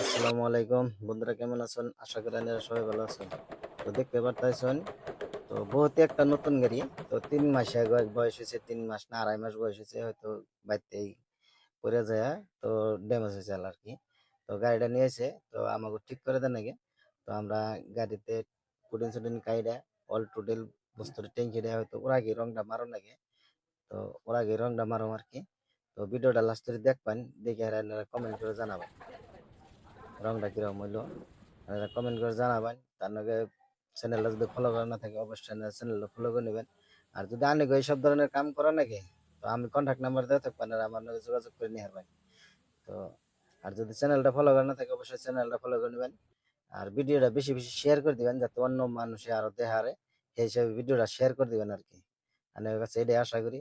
আসসালামু আলাইকুম বন্ধুরা, কেমন আছেন? আশা করি আপনারা সবাই ভালো আছেন। তো দেখতে পারতেছেন, তো বহুত একটা নতুন গাড়ি। তো 3 মাস আগে বয়স হয়েছে, 3 মাস না 2.5 মাস বয়স হয়েছে হয়তো, বাইতেই পড়ে যায়। তো ড্যামেজ হয়েছে আর কি। তো গাড়িটা নিয়ে এসে তো আমাকে ঠিক করে দেন নাকি। তো আমরা গাড়িতে পুডিন সুডিন কাইডা অল টোটাল বস্তুটা ট্যাঙ্কি দেওয়া, হয়তো ওরা কি রংটা মারো নাকি। তো ওরা কি রংটা মারো আর কি। তো ভিডিওটা লাস্ট দেখবেন, দেখে আর আপনারা কমেন্ট করে জানাবেন রংটা কিরকম হইলো। কমেন্ট করে জানাবেন। তার নাকি চ্যানেলটা যদি ফলো করা না থাকে অবশ্যই চ্যানেলটা ফলো করে নেবেন। আর যদি আপনি এইসব ধরনের কাম করেন নাকি, তো আমি কন্ট্যাক্ট নাম্বার দেওয়া থাকবেন, আর আমার নাকি যোগাযোগ করে নিয়ে পারবেন। তো আর যদি চ্যানেলটা ফলো করা না থাকে অবশ্যই চ্যানেলটা ফলো করে নেবেন। আর ভিডিওটা বেশি বেশি শেয়ার করে দিবেন, যাতে অন্য মানুষে আরো দেখারে সেই হিসাবে ভিডিওটা শেয়ার করে দিবেন আর কি। আমি কাছে এটাই আশা করি।